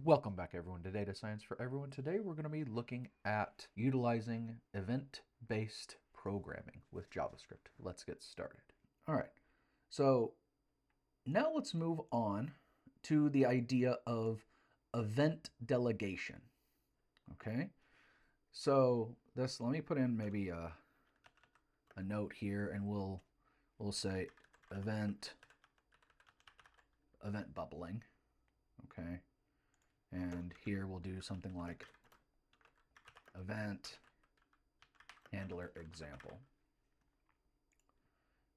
Welcome back everyone to Data Science for Everyone. Today we're going to be looking at utilizing event-based programming with JavaScript. Let's get started. All right, so now let's move on to the idea of event delegation. Okay, so let me put in maybe a note here, and we'll say event bubbling. Okay. And here we'll do something like event handler example.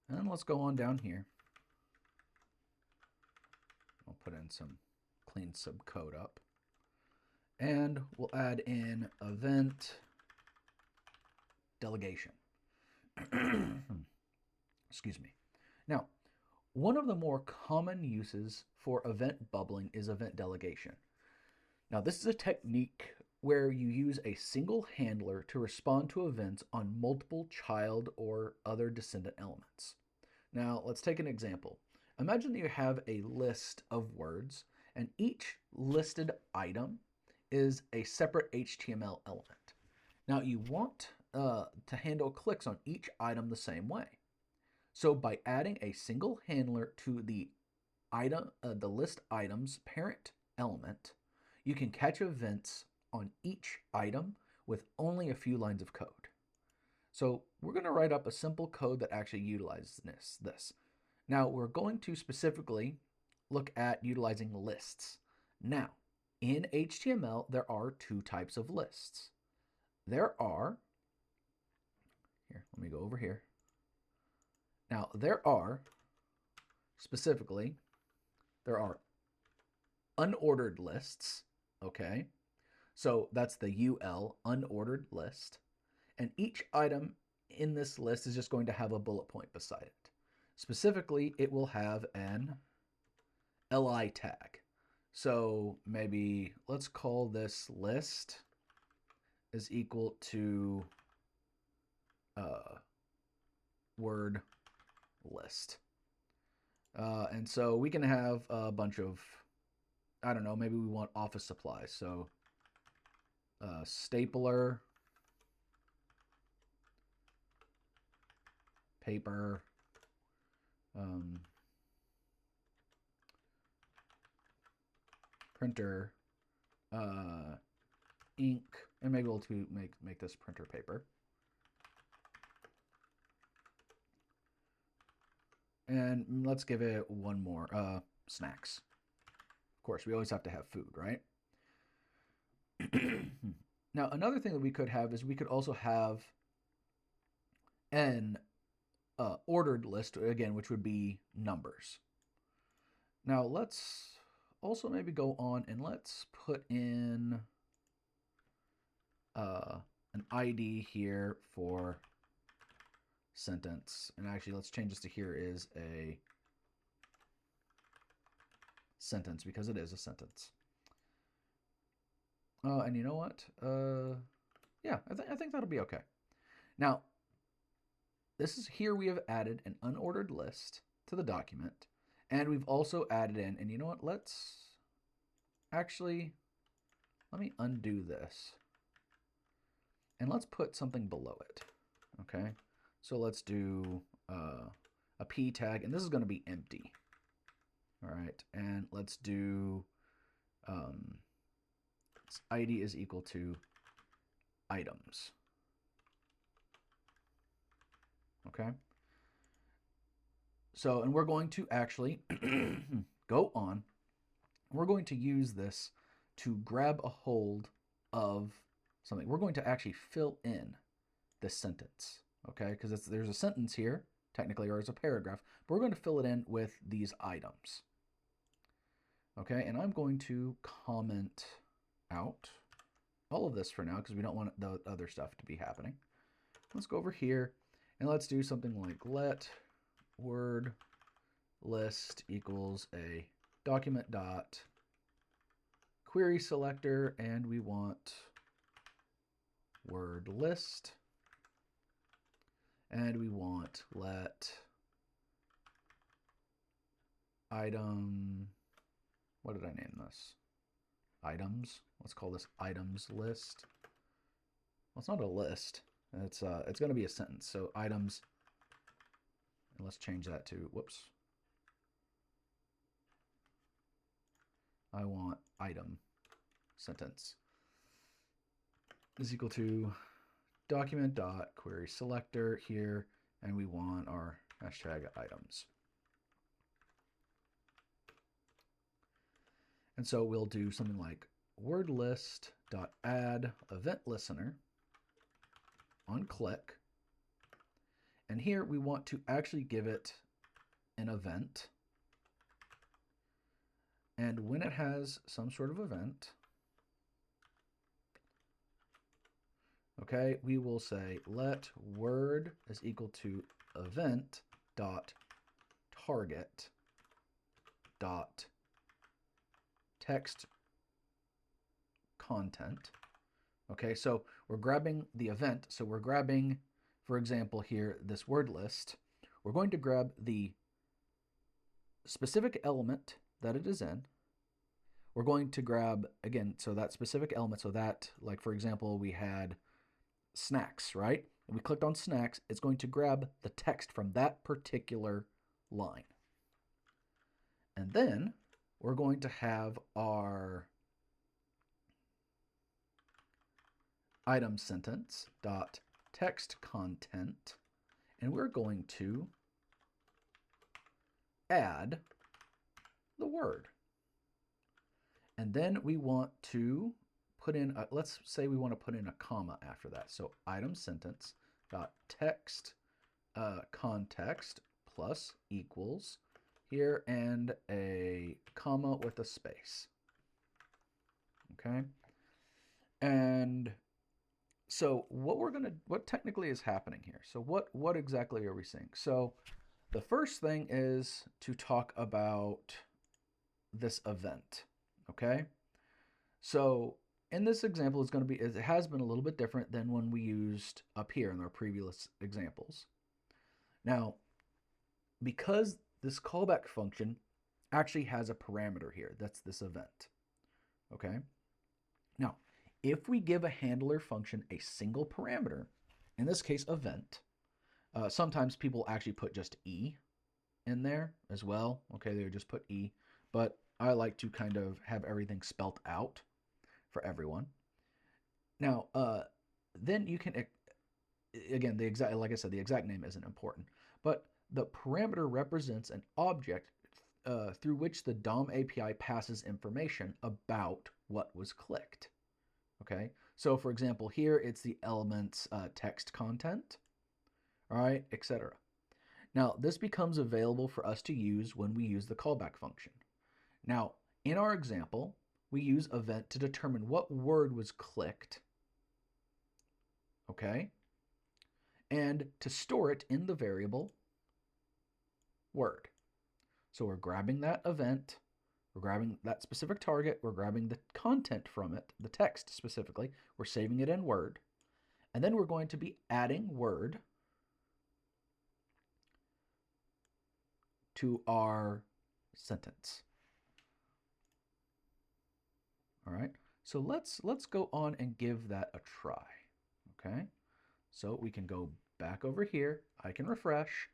And let's go on down here. I'll put in some clean subcode up. And we'll add in event delegation. Excuse me. Now, one of the more common uses for event bubbling is event delegation. Now, this is a technique where you use a single handler to respond to events on multiple child or other descendant elements. Now, let's take an example. Imagine that you have a list of words, and each listed item is a separate HTML element. Now, you want to handle clicks on each item the same way. So by adding a single handler to the list item's parent element, you can catch events on each item with only a few lines of code. So we're going to write up a simple code that actually utilizes this. Now we're going to specifically look at utilizing lists. Now, in HTML, there are two types of lists. Here, let me go over here. Now, there are unordered lists, okay? So that's the UL, unordered list. And each item in this list is just going to have a bullet point beside it. Specifically, it will have an li tag. So maybe let's call this list is equal to word list. And so we can have a bunch of, I don't know, maybe we want office supplies. So stapler, paper, printer, ink, and maybe we'll make this printer paper. And let's give it one more, snacks. Of course, we always have to have food, right? Now, another thing that we could have is we could also have an ordered list, again, which would be numbers. Now, let's also maybe go on and let's put in an ID here for sentence. And actually, let's change this to here is a sentence because it is a sentence. And you know what? Yeah, I think that'll be okay. Now, here we have added an unordered list to the document, and we've also added in, and you know what? Let me undo this, and let's put something below it. Okay, so let's do a p tag, and this is going to be empty. All right, and let's do ID is equal to items. Okay. So, and we're going to actually go on. We're going to use this to grab a hold of something. We're going to actually fill in this sentence, okay? Because there's a sentence here, technically, or it's a paragraph, but we're going to fill it in with these items. Okay, and I'm going to comment out all of this for now because we don't want the other stuff to be happening. Let's go over here and let's do something like let word list equals a document dot query selector, and we want word list, and we want let item, what did I name this? items. Let's call this items list. Well, it's not a list. It's going to be a sentence. So items, and let's change that to, whoops. I want item sentence is equal to document dot query selector here, and we want our hashtag items. And so we'll do something like word list dot add event listener on click, and here we want to actually give it an event, and when it has some sort of event, okay, we will say let word is equal to event dot target dot text content. Okay, so we're grabbing the event. So we're grabbing, for example, here, this word list. We're going to grab the specific element that it is in. We're going to grab, again, so that specific element, so that, like, for example, we had snacks, right? And we clicked on snacks. It's going to grab the text from that particular line. And then we're going to have our item sentence dot text content, and we're going to add the word. And then we want to put in, let's say we want to put in a comma after that. So item sentence dot text context plus equals here and a comma with a space. Okay. And so what technically is happening here? So what exactly are we seeing? So the first thing is to talk about this event. Okay. So in this example, it has been a little bit different than when we used up here in our previous examples. Now, because this callback function actually has a parameter here, that's this event. Okay. Now, if we give a handler function a single parameter, in this case event, sometimes people actually put just E in there as well. Okay, they would just put E, but I like to kind of have everything spelt out for everyone. Now, then you can, again, like I said, the exact name isn't important, but the parameter represents an object through which the DOM API passes information about what was clicked. Okay, so for example, here it's the element's text content, all right, etc. Now, this becomes available for us to use when we use the callback function. Now, in our example, we use event to determine what word was clicked, okay, and to store it in the variable word. So we're grabbing that event, we're grabbing that specific target, we're grabbing the content from it, the text specifically, we're saving it in Word, and then we're going to be adding Word to our sentence. All right, so let's go on and give that a try. Okay, so we can go back over here, I can refresh.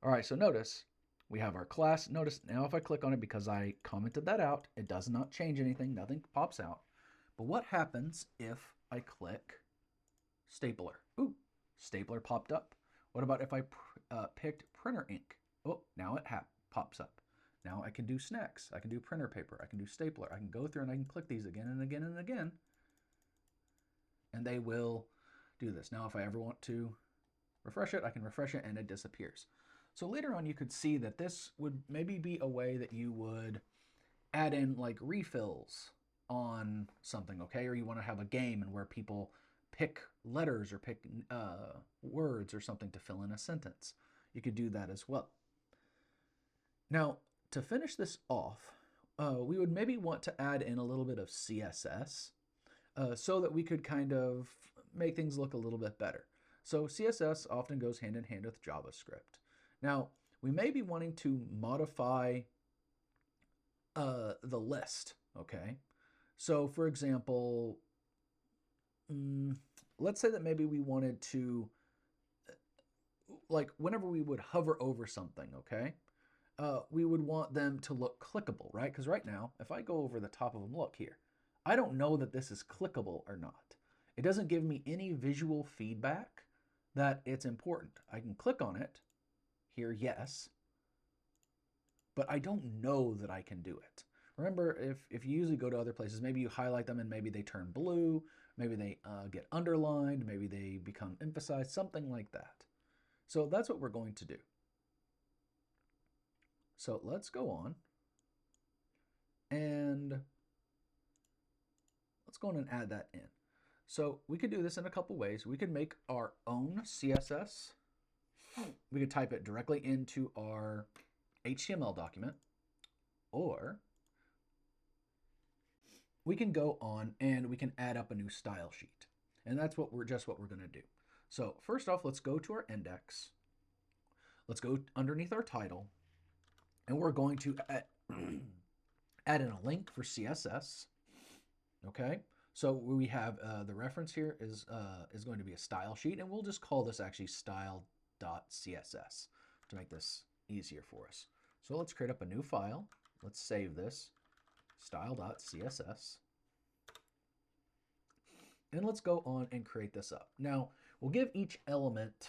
All right, so notice we have our class. Notice now if I click on it, because I commented that out, it does not change anything, nothing pops out. But what happens if I click stapler? Ooh, stapler popped up. What about if I picked printer ink? Oh, now it pops up. Now I can do snacks, I can do printer paper, I can do stapler. I can go through and I can click these again and again and again, and they will do this. Now if I ever want to refresh it, I can refresh it and it disappears. So later on you could see that this would maybe be a way that you would add in like refills on something, okay? Or you want to have a game and where people pick letters or pick words or something to fill in a sentence. You could do that as well. Now, to finish this off, we would maybe want to add in a little bit of CSS so that we could kind of make things look a little bit better. So CSS often goes hand in hand with JavaScript. Now, we may be wanting to modify the list, okay? So for example, let's say that maybe we wanted to, like whenever we would hover over something, okay, we would want them to look clickable, right? Because right now, if I go over the top of them, look here, I don't know that this is clickable or not. It doesn't give me any visual feedback that it's important. I can click on it here, yes, but I don't know that I can do it. Remember, if you usually go to other places, maybe you highlight them and maybe they turn blue, maybe they get underlined, maybe they become emphasized, something like that. So that's what we're going to do. So let's go on and let's go on and add that in. So we could do this in a couple ways. We could make our own CSS. We could type it directly into our HTML document, or we can go on and we can add up a new style sheet. And that's what we're going to do. So first off, let's go to our index. Let's go underneath our title, and we're going to add in a link for CSS. Okay, so we have the reference here is going to be a style sheet, and we'll just call this actually style.css to make this easier for us. So let's create up a new file. Let's save this, style.css. And let's go on and create this up. Now, we'll give each element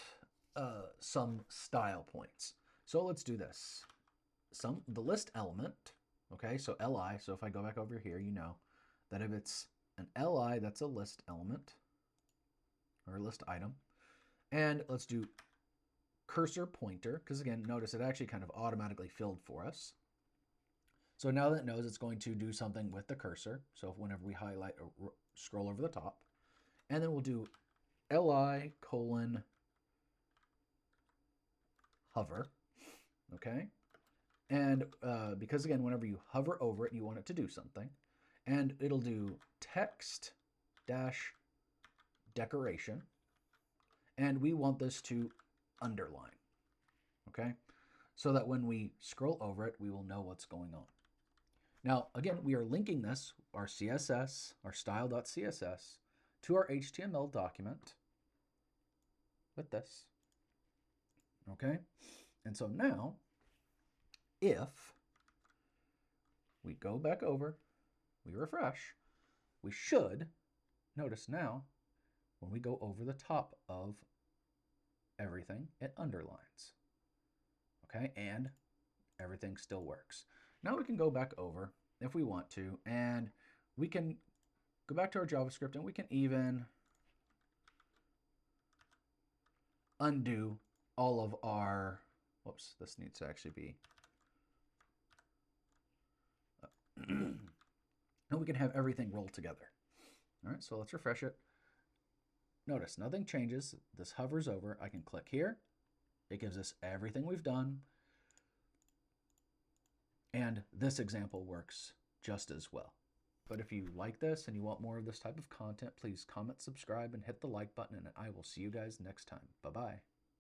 some style points. So let's do this. The list element, okay, so li, so if I go back over here, you know that if it's an li, that's a list element or a list item. And let's do cursor pointer, because again, notice it actually kind of automatically filled for us. So now that it knows it's going to do something with the cursor. So whenever we highlight or scroll over the top, and then we'll do li colon hover, okay? And because again, whenever you hover over it, you want it to do something, and it'll do text dash decoration, and we want this to underline, okay? So that when we scroll over it, we will know what's going on. Now, again, we are linking this, our CSS, our style.css, to our HTML document with this, okay? And so now, if we go back over, we refresh, we should notice now when we go over the top of everything, it underlines, okay? And everything still works. Now we can go back over if we want to, and we can go back to our JavaScript, and we can even undo all of our, whoops, this needs to actually be, and we can have everything roll together. All right, so let's refresh it. Notice nothing changes. This hovers over. I can click here. It gives us everything we've done. And this example works just as well. But if you like this and you want more of this type of content, please comment, subscribe, and hit the like button, and I will see you guys next time. Bye-bye.